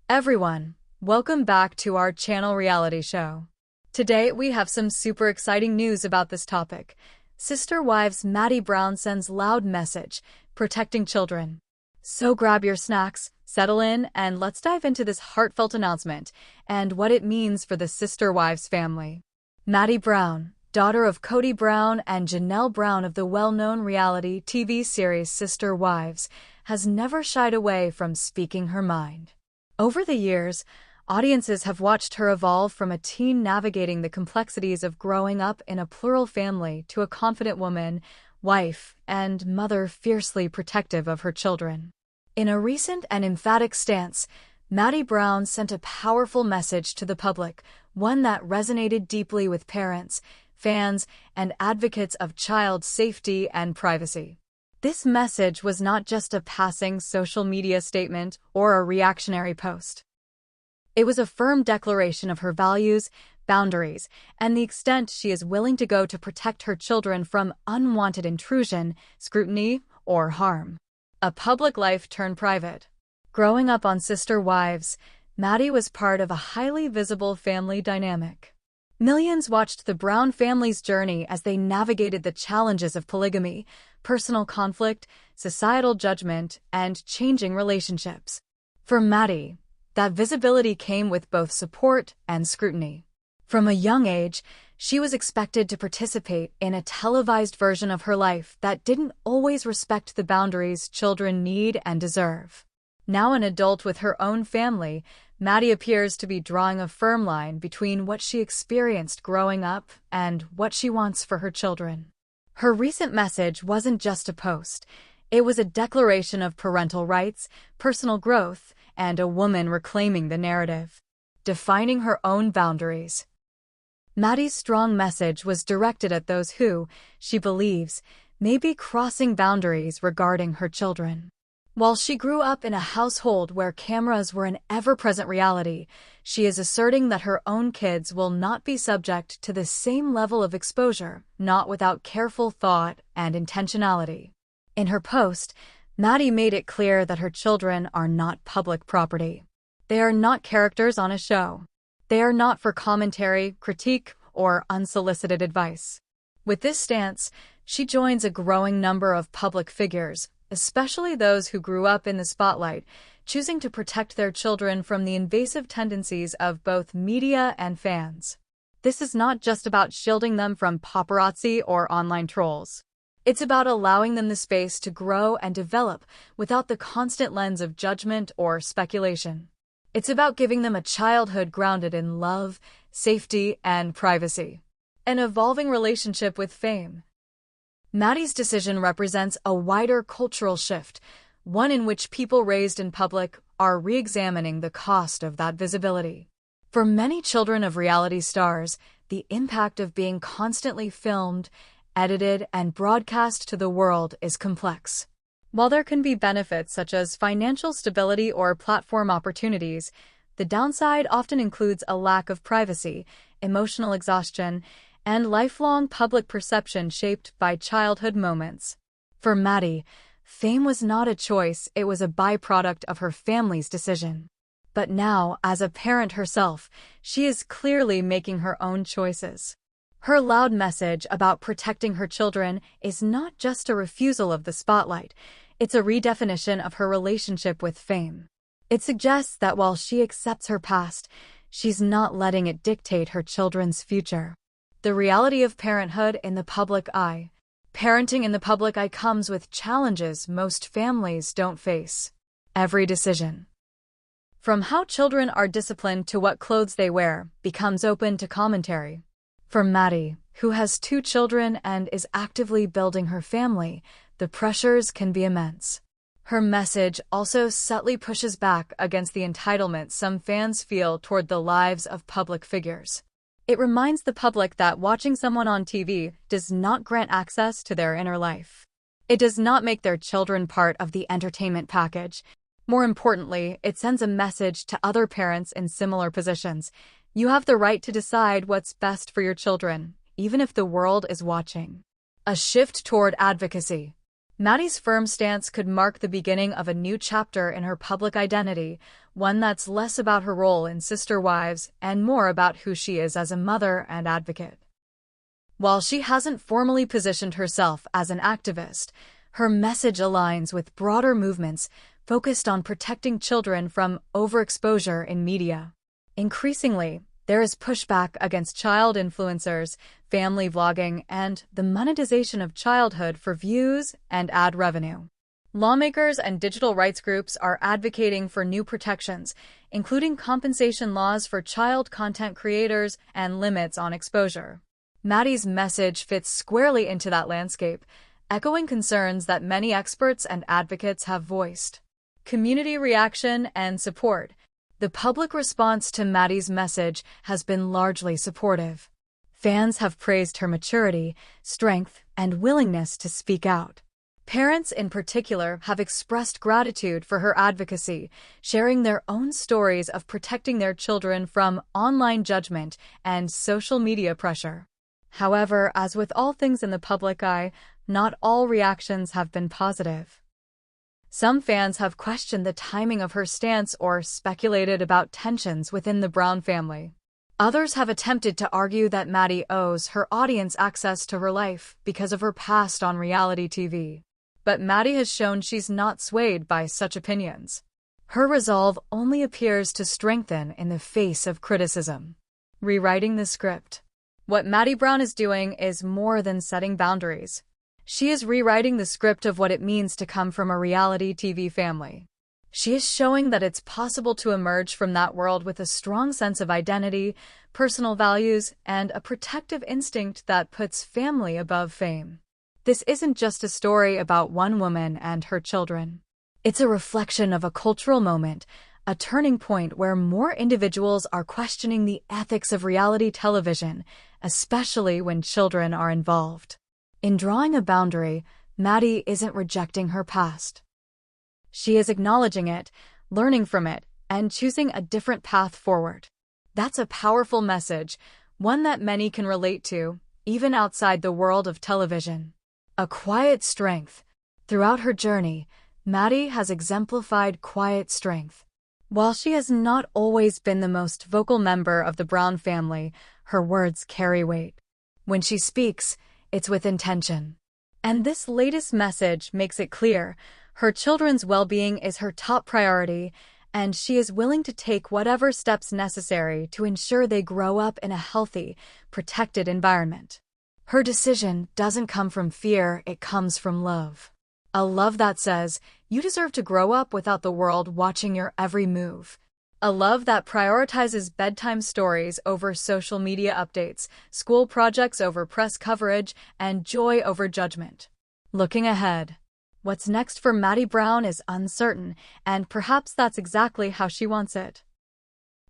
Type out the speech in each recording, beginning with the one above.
Everyone, welcome back to our channel reality show. Today we have some super exciting news about this topic. Sister Wives Maddie Brown sends loud message, protecting children. So grab your snacks, settle in, and let's dive into this heartfelt announcement and what it means for the Sister Wives family. Maddie Brown, daughter of Cody Brown and Janelle Brown of the well-known reality TV series Sister Wives, has never shied away from speaking her mind. Over the years, audiences have watched her evolve from a teen navigating the complexities of growing up in a plural family to a confident woman, wife, and mother fiercely protective of her children. In a recent and emphatic stance, Maddie Brown sent a powerful message to the public, one that resonated deeply with parents, fans, and advocates of child safety and privacy. This message was not just a passing social media statement or a reactionary post. It was a firm declaration of her values, boundaries, and the extent she is willing to go to protect her children from unwanted intrusion, scrutiny, or harm. A public life turned private. Growing up on Sister Wives, Maddie was part of a highly visible family dynamic. Millions watched the Brown family's journey as they navigated the challenges of polygamy, personal conflict, societal judgment, and changing relationships. For Maddie, that visibility came with both support and scrutiny. From a young age, she was expected to participate in a televised version of her life that didn't always respect the boundaries children need and deserve. Now an adult with her own family, Maddie appears to be drawing a firm line between what she experienced growing up and what she wants for her children. Her recent message wasn't just a post. It was a declaration of parental rights, personal growth, and a woman reclaiming the narrative, defining her own boundaries. Maddie's strong message was directed at those who, she believes, may be crossing boundaries regarding her children. While she grew up in a household where cameras were an ever-present reality, she is asserting that her own kids will not be subject to the same level of exposure, not without careful thought and intentionality. In her post, Maddie made it clear that her children are not public property. They are not characters on a show. They are not for commentary, critique, or unsolicited advice. With this stance, she joins a growing number of public figures, especially those who grew up in the spotlight, choosing to protect their children from the invasive tendencies of both media and fans. This is not just about shielding them from paparazzi or online trolls. It's about allowing them the space to grow and develop without the constant lens of judgment or speculation. It's about giving them a childhood grounded in love, safety, and privacy. An evolving relationship with fame. Maddie's decision represents a wider cultural shift, one in which people raised in public are re-examining the cost of that visibility. For many children of reality stars, the impact of being constantly filmed, edited, and broadcast to the world is complex. While there can be benefits such as financial stability or platform opportunities, the downside often includes a lack of privacy, emotional exhaustion, and lifelong public perception shaped by childhood moments. For Maddie, fame was not a choice, it was a byproduct of her family's decision. But now, as a parent herself, she is clearly making her own choices. Her loud message about protecting her children is not just a refusal of the spotlight, it's a redefinition of her relationship with fame. It suggests that while she accepts her past, she's not letting it dictate her children's future. The reality of parenthood in the public eye. Parenting in the public eye comes with challenges most families don't face. Every decision, from how children are disciplined to what clothes they wear, becomes open to commentary. For Maddie, who has 2 children and is actively building her family, the pressures can be immense. Her message also subtly pushes back against the entitlement some fans feel toward the lives of public figures. It reminds the public that watching someone on TV does not grant access to their inner life. It does not make their children part of the entertainment package. More importantly, it sends a message to other parents in similar positions. You have the right to decide what's best for your children, even if the world is watching. A shift toward advocacy. Maddie's firm stance could mark the beginning of a new chapter in her public identity, one that's less about her role in Sister Wives and more about who she is as a mother and advocate. While she hasn't formally positioned herself as an activist, her message aligns with broader movements focused on protecting children from overexposure in media. Increasingly, there is pushback against child influencers, family vlogging, and the monetization of childhood for views and ad revenue. Lawmakers and digital rights groups are advocating for new protections, including compensation laws for child content creators and limits on exposure. Maddie's message fits squarely into that landscape, echoing concerns that many experts and advocates have voiced. Community reaction and support. The public response to Maddie's message has been largely supportive. Fans have praised her maturity, strength, and willingness to speak out. Parents in particular have expressed gratitude for her advocacy, sharing their own stories of protecting their children from online judgment and social media pressure. However, as with all things in the public eye, not all reactions have been positive. Some fans have questioned the timing of her stance or speculated about tensions within the Brown family. Others have attempted to argue that Maddie owes her audience access to her life because of her past on reality TV. But Maddie has shown she's not swayed by such opinions. Her resolve only appears to strengthen in the face of criticism. Rewriting the script. What Maddie Brown is doing is more than setting boundaries. She is rewriting the script of what it means to come from a reality TV family. She is showing that it's possible to emerge from that world with a strong sense of identity, personal values, and a protective instinct that puts family above fame. This isn't just a story about one woman and her children. It's a reflection of a cultural moment, a turning point where more individuals are questioning the ethics of reality television, especially when children are involved. In drawing a boundary, Maddie isn't rejecting her past. She is acknowledging it, learning from it, and choosing a different path forward. That's a powerful message, one that many can relate to, even outside the world of television. A quiet strength. Throughout her journey, Maddie has exemplified quiet strength. While she has not always been the most vocal member of the Brown family, her words carry weight. When she speaks, it's with intention. And this latest message makes it clear her children's well-being is her top priority, and she is willing to take whatever steps necessary to ensure they grow up in a healthy, protected environment. Her decision doesn't come from fear, it comes from love. A love that says, you deserve to grow up without the world watching your every move. A love that prioritizes bedtime stories over social media updates, school projects over press coverage, and joy over judgment. Looking ahead, what's next for Maddie Brown is uncertain, and perhaps that's exactly how she wants it.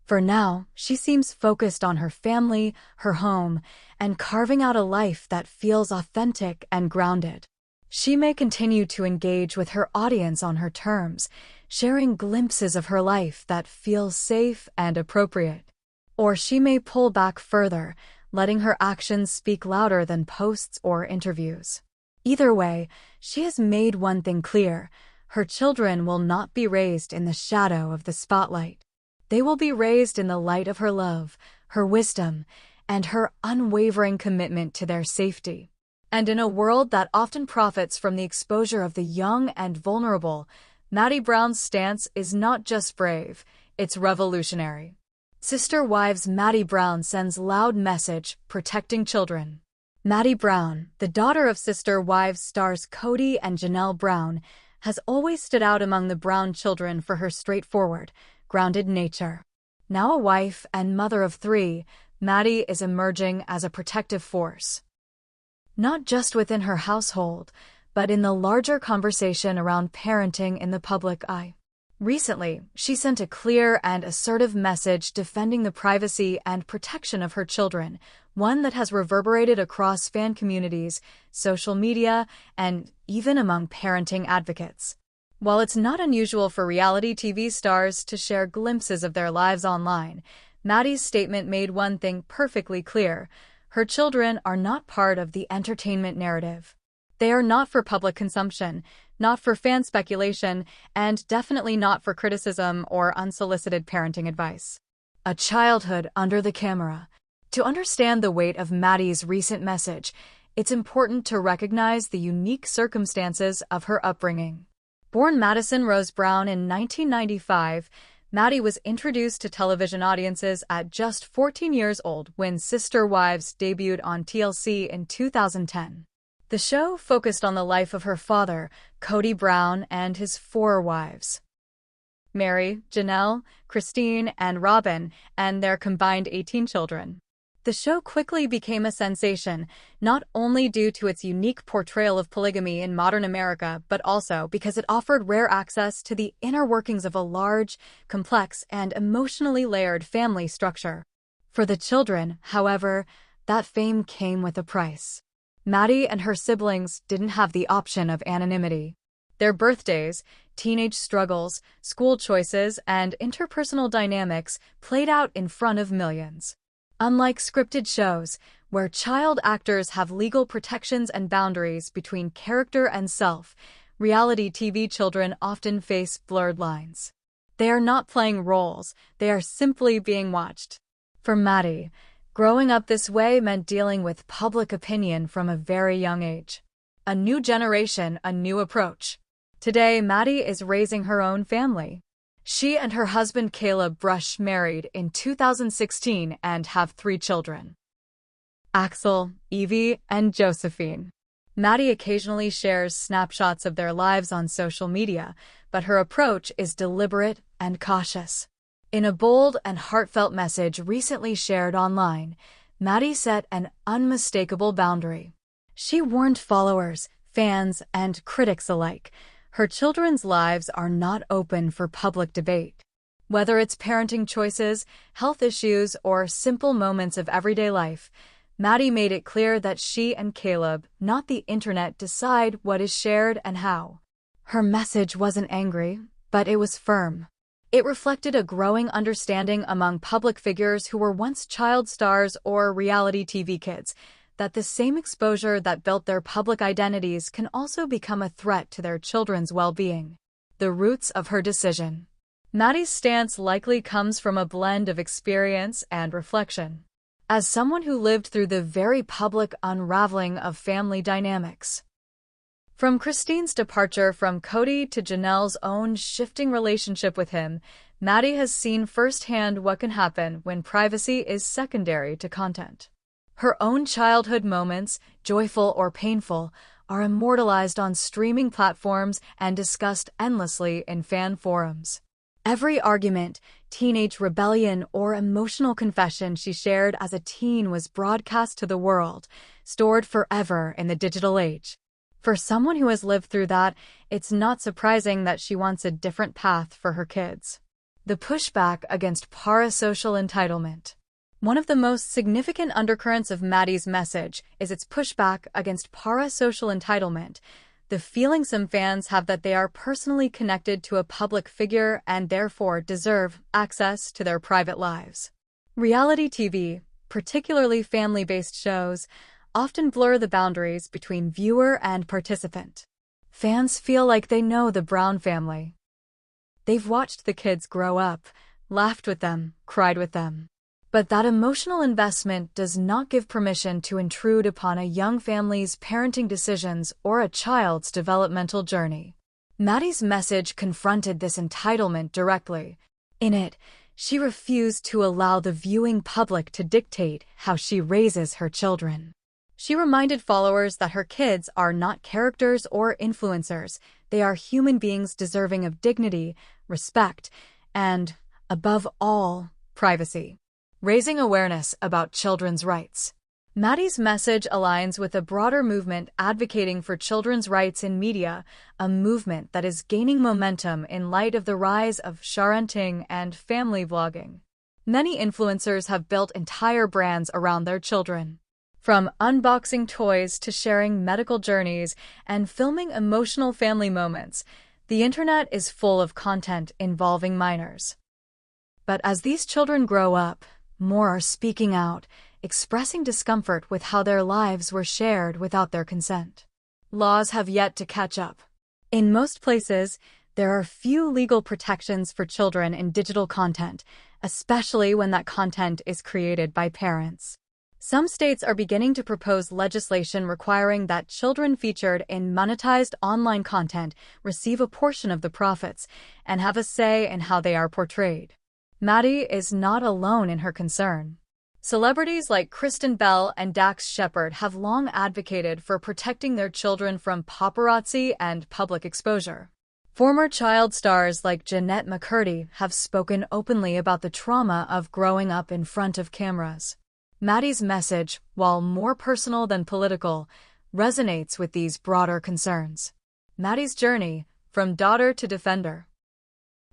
For now, she seems focused on her family, her home, and carving out a life that feels authentic and grounded. She may continue to engage with her audience on her terms, sharing glimpses of her life that feel safe and appropriate. Or she may pull back further, letting her actions speak louder than posts or interviews. Either way, she has made one thing clear: her children will not be raised in the shadow of the spotlight. They will be raised in the light of her love, her wisdom, and her unwavering commitment to their safety. And in a world that often profits from the exposure of the young and vulnerable, Maddie Brown's stance is not just brave, it's revolutionary. Sister Wives Maddie Brown sends loud message, protecting children. Maddie Brown, the daughter of Sister Wives stars Cody and Janelle Brown, has always stood out among the Brown children for her straightforward, grounded nature. Now a wife and mother of 3, Maddie is emerging as a protective force. Not just within her household, but in the larger conversation around parenting in the public eye. Recently, she sent a clear and assertive message defending the privacy and protection of her children, one that has reverberated across fan communities, social media, and even among parenting advocates. While it's not unusual for reality TV stars to share glimpses of their lives online, Maddie's statement made one thing perfectly clear: her children are not part of the entertainment narrative. They are not for public consumption, not for fan speculation, and definitely not for criticism or unsolicited parenting advice. A childhood under the camera. To understand the weight of Maddie's recent message, it's important to recognize the unique circumstances of her upbringing. Born Madison Rose Brown in 1995, Maddie was introduced to television audiences at just 14 years old when Sister Wives debuted on TLC in 2010. The show focused on the life of her father, Cody Brown, and his 4 wives: Mary, Janelle, Christine, and Robin, and their combined 18 children. The show quickly became a sensation, not only due to its unique portrayal of polygamy in modern America, but also because it offered rare access to the inner workings of a large, complex, and emotionally layered family structure. For the children, however, that fame came with a price. Maddie and her siblings didn't have the option of anonymity. Their birthdays, teenage struggles, school choices, and interpersonal dynamics played out in front of millions. Unlike scripted shows, where child actors have legal protections and boundaries between character and self, reality TV children often face blurred lines. They are not playing roles, they are simply being watched. For Maddie, growing up this way meant dealing with public opinion from a very young age. A new generation, a new approach. Today, Maddie is raising her own family. She and her husband Caleb Brush married in 2016 and have 3 children: Axel, Evie, and Josephine. Maddie occasionally shares snapshots of their lives on social media, but her approach is deliberate and cautious. In a bold and heartfelt message recently shared online, Maddie set an unmistakable boundary. She warned followers, fans, and critics alike. Her children's lives are not open for public debate. Whether it's parenting choices, health issues, or simple moments of everyday life, Maddie made it clear that she and Caleb, not the internet, decide what is shared and how. Her message wasn't angry, but it was firm. It reflected a growing understanding among public figures who were once child stars or reality TV kids, that the same exposure that built their public identities can also become a threat to their children's well-being. The roots of her decision. Maddie's stance likely comes from a blend of experience and reflection. As someone who lived through the very public unraveling of family dynamics. From Christine's departure from Cody to Janelle's own shifting relationship with him, Maddie has seen firsthand what can happen when privacy is secondary to content. Her own childhood moments, joyful or painful, are immortalized on streaming platforms and discussed endlessly in fan forums. Every argument, teenage rebellion, or emotional confession she shared as a teen was broadcast to the world, stored forever in the digital age. For someone who has lived through that, it's not surprising that she wants a different path for her kids. The pushback against parasocial entitlement. One of the most significant undercurrents of Maddie's message is its pushback against parasocial entitlement, the feeling some fans have that they are personally connected to a public figure and therefore deserve access to their private lives. Reality TV, particularly family-based shows, often blur the boundaries between viewer and participant. Fans feel like they know the Brown family. They've watched the kids grow up, laughed with them, cried with them. But that emotional investment does not give permission to intrude upon a young family's parenting decisions or a child's developmental journey. Maddie's message confronted this entitlement directly. In it, she refused to allow the viewing public to dictate how she raises her children. She reminded followers that her kids are not characters or influencers. They are human beings deserving of dignity, respect, and, above all, privacy. Raising awareness about children's rights. Maddie's message aligns with a broader movement advocating for children's rights in media, a movement that is gaining momentum in light of the rise of sharenting and family vlogging. Many influencers have built entire brands around their children. From unboxing toys to sharing medical journeys and filming emotional family moments, the internet is full of content involving minors. But as these children grow up, more are speaking out, expressing discomfort with how their lives were shared without their consent. laws have yet to catch up. In most places, there are few legal protections for children in digital content, especially when that content is created by parents. Some states are beginning to propose legislation requiring that children featured in monetized online content receive a portion of the profits and have a say in how they are portrayed. Maddie is not alone in her concern. Celebrities like Kristen Bell and Dax Shepard have long advocated for protecting their children from paparazzi and public exposure. Former child stars like Jeanette McCurdy have spoken openly about the trauma of growing up in front of cameras. Maddie's message, while more personal than political, resonates with these broader concerns. Maddie's journey, from daughter to defender.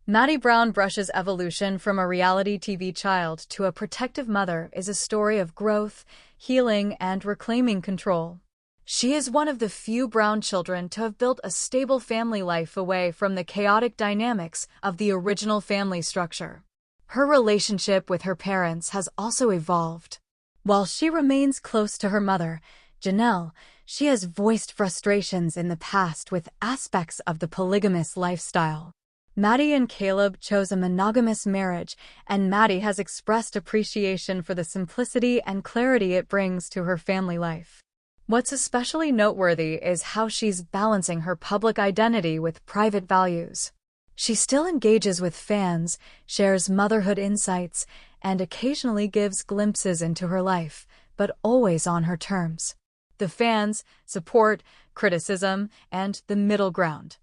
Maddie Brown Brush's evolution from a reality TV child to a protective mother is a story of growth, healing, and reclaiming control. She is one of the few Brown children to have built a stable family life away from the chaotic dynamics of the original family structure. Her relationship with her parents has also evolved. While she remains close to her mother, Janelle, she has voiced frustrations in the past with aspects of the polygamous lifestyle. Maddie and Caleb chose a monogamous marriage, and Maddie has expressed appreciation for the simplicity and clarity it brings to her family life. What's especially noteworthy is how she's balancing her public identity with private values. She still engages with fans, shares motherhood insights, and occasionally gives glimpses into her life, but always on her terms. The fans, support, criticism, and the middle ground.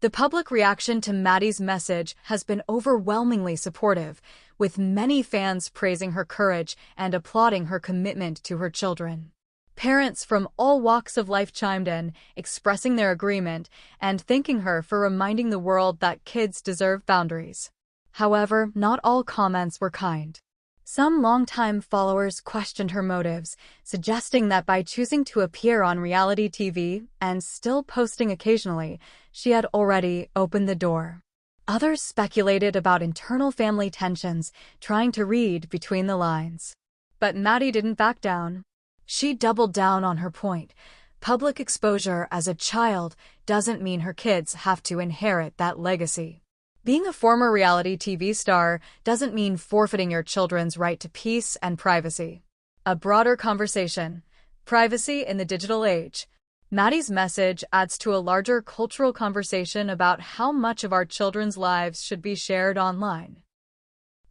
The public reaction to Maddie's message has been overwhelmingly supportive, with many fans praising her courage and applauding her commitment to her children. Parents from all walks of life chimed in, expressing their agreement and thanking her for reminding the world that kids deserve boundaries. However, not all comments were kind. Some longtime followers questioned her motives, suggesting that by choosing to appear on reality TV and still posting occasionally, she had already opened the door. Others speculated about internal family tensions, trying to read between the lines. But Maddie didn't back down. She doubled down on her point. Public exposure as a child doesn't mean her kids have to inherit that legacy. Being a former reality TV star doesn't mean forfeiting your children's right to peace and privacy. A broader conversation. Privacy in the digital age. Maddie's message adds to a larger cultural conversation about how much of our children's lives should be shared online.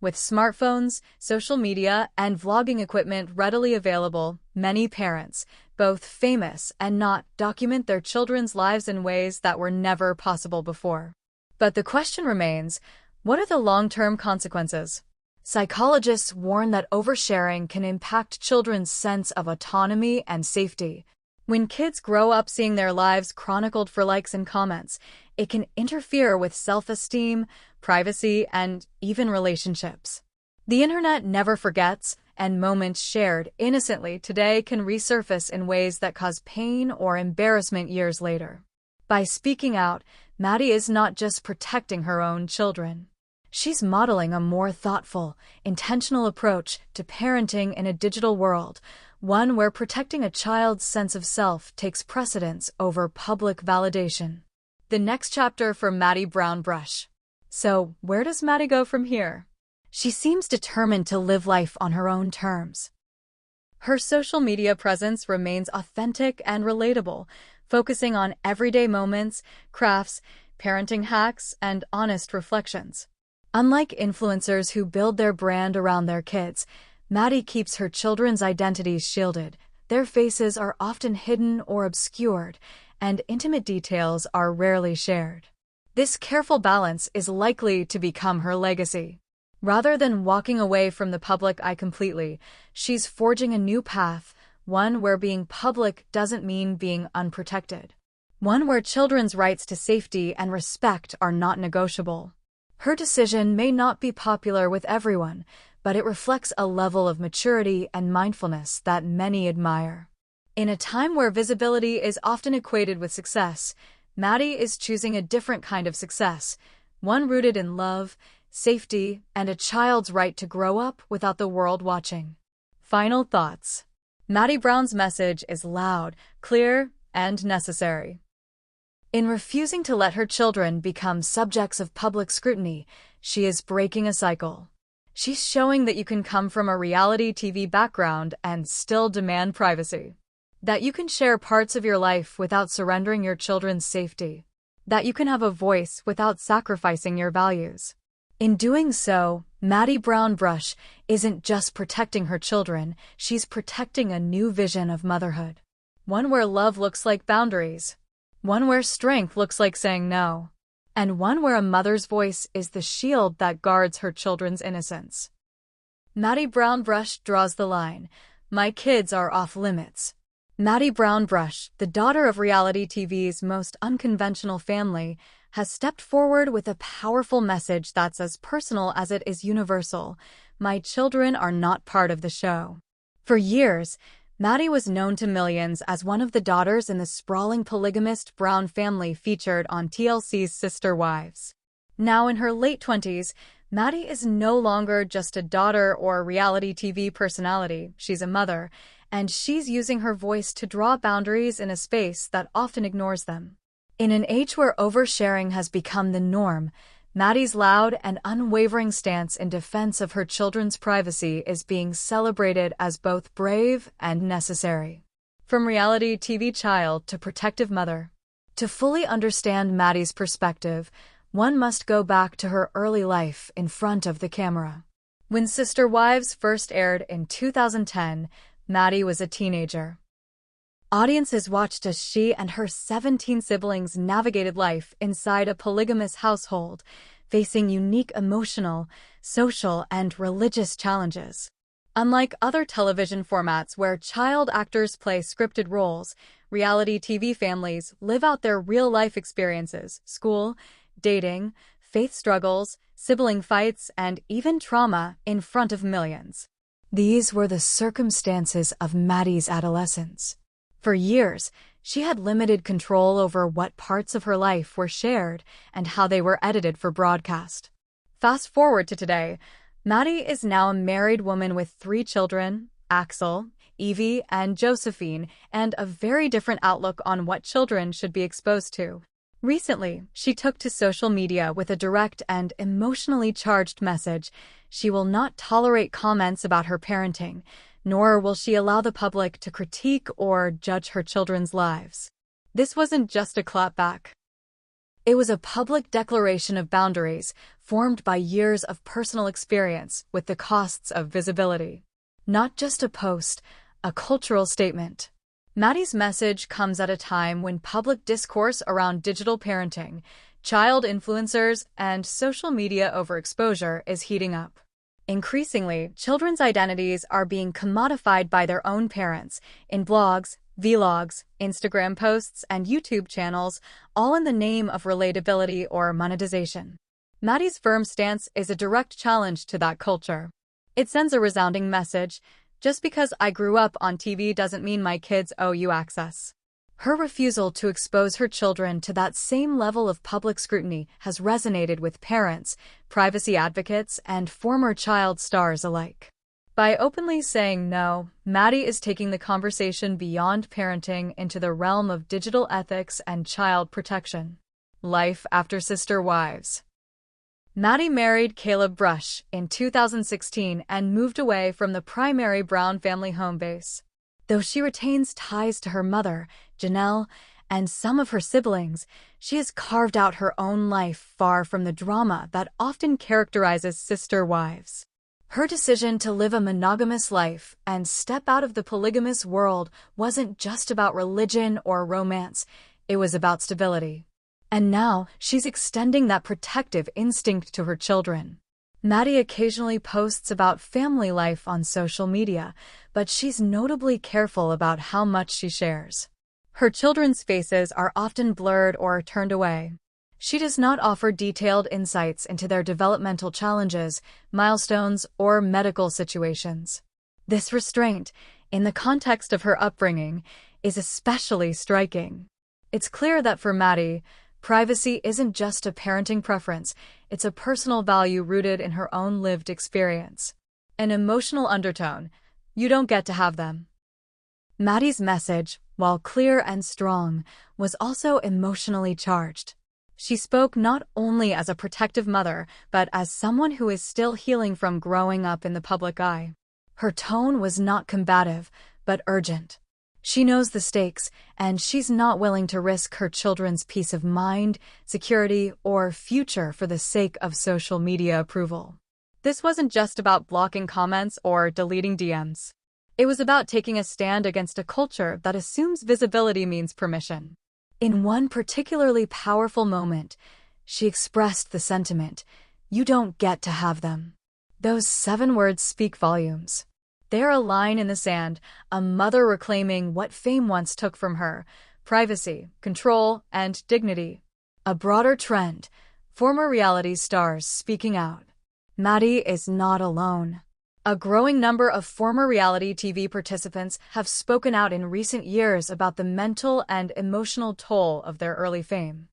With smartphones, social media, and vlogging equipment readily available, many parents, both famous and not, document their children's lives in ways that were never possible before. But the question remains, what are the long-term consequences? Psychologists warn that oversharing can impact children's sense of autonomy and safety. When kids grow up seeing their lives chronicled for likes and comments, it can interfere with self-esteem, privacy, and even relationships. The internet never forgets, and moments shared innocently today can resurface in ways that cause pain or embarrassment years later. By speaking out, Maddie is not just protecting her own children. She's modeling a more thoughtful, intentional approach to parenting in a digital world, one where protecting a child's sense of self takes precedence over public validation. The next chapter for Maddie Brown Brush. So, where does Maddie go from here? She seems determined to live life on her own terms. Her social media presence remains authentic and relatable, focusing on everyday moments, crafts, parenting hacks, and honest reflections. Unlike influencers who build their brand around their kids, Maddie keeps her children's identities shielded. Their faces are often hidden or obscured, and intimate details are rarely shared. This careful balance is likely to become her legacy. Rather than walking away from the public eye completely, she's forging a new path, one where being public doesn't mean being unprotected. One where children's rights to safety and respect are not negotiable. Her decision may not be popular with everyone, but it reflects a level of maturity and mindfulness that many admire. In a time where visibility is often equated with success, Maddie is choosing a different kind of success, one rooted in love, safety, and a child's right to grow up without the world watching. Final thoughts. Maddie Brown's message is loud, clear, and necessary. In refusing to let her children become subjects of public scrutiny, she is breaking a cycle. She's showing that you can come from a reality TV background and still demand privacy. That you can share parts of your life without surrendering your children's safety. That you can have a voice without sacrificing your values. In doing so, Maddie Brown Brush isn't just protecting her children, she's protecting a new vision of motherhood. One where love looks like boundaries. One where strength looks like saying no. And one where a mother's voice is the shield that guards her children's innocence. Maddie Brown Brush draws the line. My kids are off limits. Maddie Brown Brush, the daughter of reality TV's most unconventional family, has stepped forward with a powerful message that's as personal as it is universal. My children are not part of the show. For years, Maddie was known to millions as one of the daughters in the sprawling polygamist Brown family featured on TLC's Sister Wives. Now in her late 20s, Maddie is no longer just a daughter or reality TV personality, she's a mother, and she's using her voice to draw boundaries in a space that often ignores them. In an age where oversharing has become the norm, Maddie's loud and unwavering stance in defense of her children's privacy is being celebrated as both brave and necessary. From reality TV child to protective mother. To fully understand Maddie's perspective, one must go back to her early life in front of the camera. When Sister Wives first aired in 2010, Maddie was a teenager. Audiences watched as she and her 17 siblings navigated life inside a polygamous household, facing unique emotional, social, and religious challenges. Unlike other television formats where child actors play scripted roles, reality TV families live out their real-life experiences, school, dating, faith struggles, sibling fights, and even trauma in front of millions. These were the circumstances of Maddie's adolescence. For years, she had limited control over what parts of her life were shared and how they were edited for broadcast. Fast forward to today, Maddie is now a married woman with 3 children, Axel, Evie, and Josephine, and a very different outlook on what children should be exposed to. Recently, she took to social media with a direct and emotionally charged message. She will not tolerate comments about her parenting, nor will she allow the public to critique or judge her children's lives. This wasn't just a clapback. It was a public declaration of boundaries formed by years of personal experience with the costs of visibility. Not just a post, a cultural statement. Maddie's message comes at a time when public discourse around digital parenting, child influencers, and social media overexposure is heating up. Increasingly, children's identities are being commodified by their own parents in blogs, vlogs, Instagram posts, and YouTube channels, all in the name of relatability or monetization. Maddie's firm stance is a direct challenge to that culture. It sends a resounding message: just because I grew up on TV doesn't mean my kids owe you access. Her refusal to expose her children to that same level of public scrutiny has resonated with parents, privacy advocates, and former child stars alike. By openly saying no, Maddie is taking the conversation beyond parenting into the realm of digital ethics and child protection. Life after Sister Wives. Maddie married Caleb Brush in 2016 and moved away from the primary Brown family home base. Though she retains ties to her mother, Janelle, and some of her siblings, she has carved out her own life far from the drama that often characterizes Sister Wives. Her decision to live a monogamous life and step out of the polygamous world wasn't just about religion or romance, it was about stability. And now, she's extending that protective instinct to her children. Maddie occasionally posts about family life on social media, but she's notably careful about how much she shares. Her children's faces are often blurred or turned away. She does not offer detailed insights into their developmental challenges, milestones, or medical situations. This restraint, in the context of her upbringing, is especially striking. It's clear that for Maddie, privacy isn't just a parenting preference, it's a personal value rooted in her own lived experience. An emotional undertone: you don't get to have them. Maddie's message, while clear and strong, was also emotionally charged. She spoke not only as a protective mother, but as someone who is still healing from growing up in the public eye. Her tone was not combative, but urgent. She knows the stakes, and she's not willing to risk her children's peace of mind, security, or future for the sake of social media approval. This wasn't just about blocking comments or deleting DMs. It was about taking a stand against a culture that assumes visibility means permission. In one particularly powerful moment, she expressed the sentiment, "You don't get to have them." Those 7 words speak volumes. They're a line in the sand, a mother reclaiming what fame once took from her: privacy, control, and dignity. A broader trend: former reality stars speaking out. Maddie is not alone. A growing number of former reality TV participants have spoken out in recent years about the mental and emotional toll of their early fame,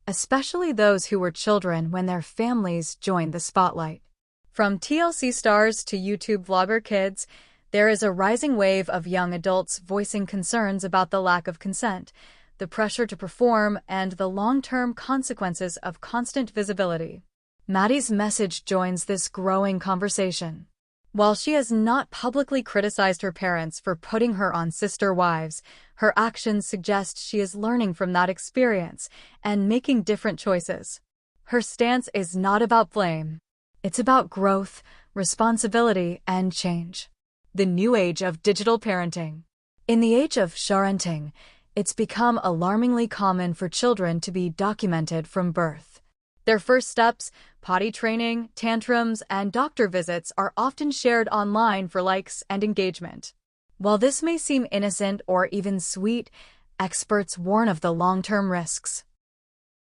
especially those who were children when their families joined the spotlight. From TLC stars to YouTube vlogger kids, there is a rising wave of young adults voicing concerns about the lack of consent, the pressure to perform, and the long-term consequences of constant visibility. Maddie's message joins this growing conversation. While she has not publicly criticized her parents for putting her on Sister Wives, her actions suggest she is learning from that experience and making different choices. Her stance is not about blame. It's about growth, responsibility, and change. The new age of digital parenting. In the age of sharenting, it's become alarmingly common for children to be documented from birth. Their first steps, potty training, tantrums, and doctor visits are often shared online for likes and engagement. While this may seem innocent or even sweet, experts warn of the long-term risks.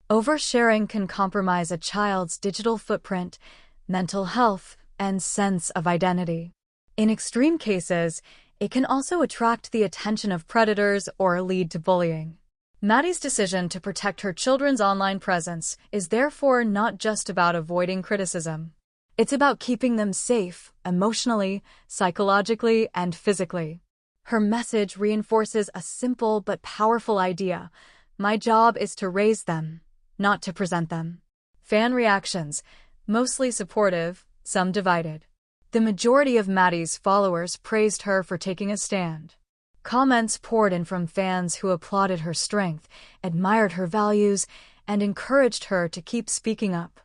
Oversharing can compromise a child's digital footprint, mental health, and sense of identity. In extreme cases, it can also attract the attention of predators or lead to bullying. Maddie's decision to protect her children's online presence is therefore not just about avoiding criticism. It's about keeping them safe, emotionally, psychologically, and physically. Her message reinforces a simple but powerful idea: my job is to raise them, not to present them. Fan reactions, mostly supportive, some divided. The majority of Maddie's followers praised her for taking a stand. Comments poured in from fans who applauded her strength, admired her values, and encouraged her to keep speaking up.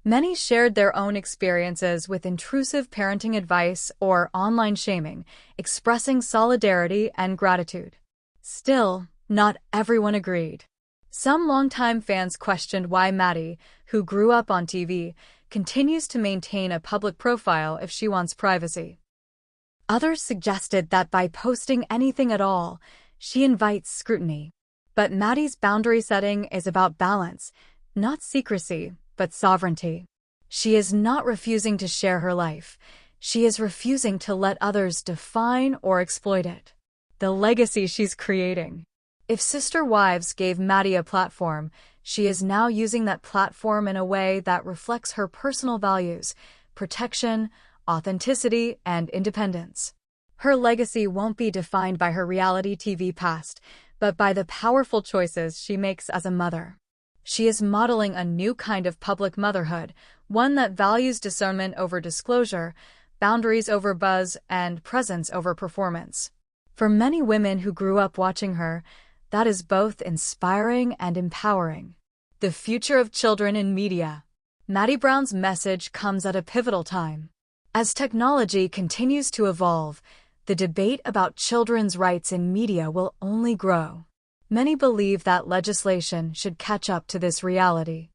Many shared their own experiences with intrusive parenting advice or online shaming, expressing solidarity and gratitude. Still, not everyone agreed. Some longtime fans questioned why Maddie, who grew up on TV, continues to maintain a public profile if she wants privacy. Others suggested that by posting anything at all, she invites scrutiny. But Maddie's boundary setting is about balance, not secrecy, but sovereignty. She is not refusing to share her life. She is refusing to let others define or exploit it. The legacy she's creating. If Sister Wives gave Maddie a platform, she is now using that platform in a way that reflects her personal values: protection, authenticity, and independence. Her legacy won't be defined by her reality TV past, but by the powerful choices she makes as a mother. She is modeling a new kind of public motherhood, one that values discernment over disclosure, boundaries over buzz, and presence over performance. For many women who grew up watching her, that is both inspiring and empowering. The future of children in media. Maddie Brown's message comes at a pivotal time. As technology continues to evolve, the debate about children's rights in media will only grow. Many believe that legislation should catch up to this reality,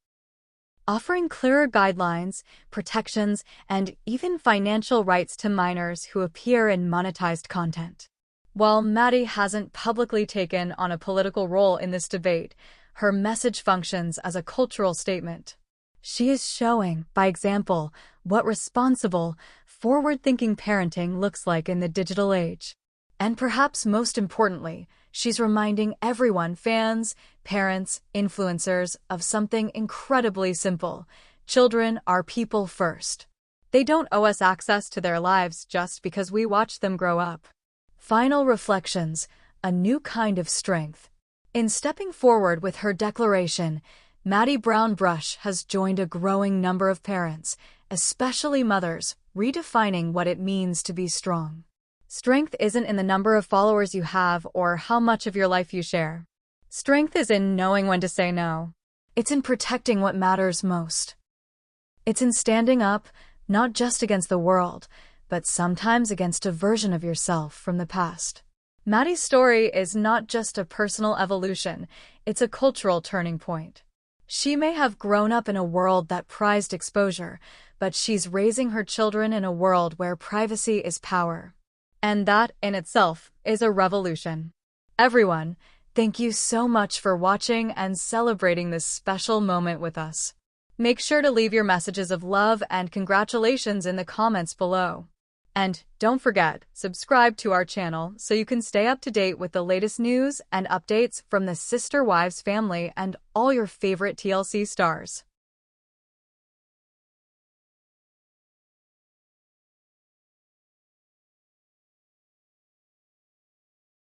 offering clearer guidelines, protections, and even financial rights to minors who appear in monetized content. While Maddie hasn't publicly taken on a political role in this debate, her message functions as a cultural statement. She is showing, by example, what responsible, forward-thinking parenting looks like in the digital age. And perhaps most importantly, she's reminding everyone, fans, parents, influencers, of something incredibly simple: children are people first. They don't owe us access to their lives just because we watch them grow up. Final reflections. a new kind of strength. In stepping forward with her declaration, Maddie Brown Brush has joined a growing number of parents, especially mothers, redefining what it means to be strong. Strength isn't in the number of followers you have or how much of your life you share. Strength is in knowing when to say no. It's in protecting what matters most. It's in standing up, not just against the world, but sometimes against a version of yourself from the past. Maddie's story is not just a personal evolution, it's a cultural turning point. She may have grown up in a world that prized exposure, but she's raising her children in a world where privacy is power. And that, in itself, is a revolution. Everyone, thank you so much for watching and celebrating this special moment with us. Make sure to leave your messages of love and congratulations in the comments below. And don't forget, subscribe to our channel so you can stay up to date with the latest news and updates from the Sister Wives family and all your favorite TLC stars.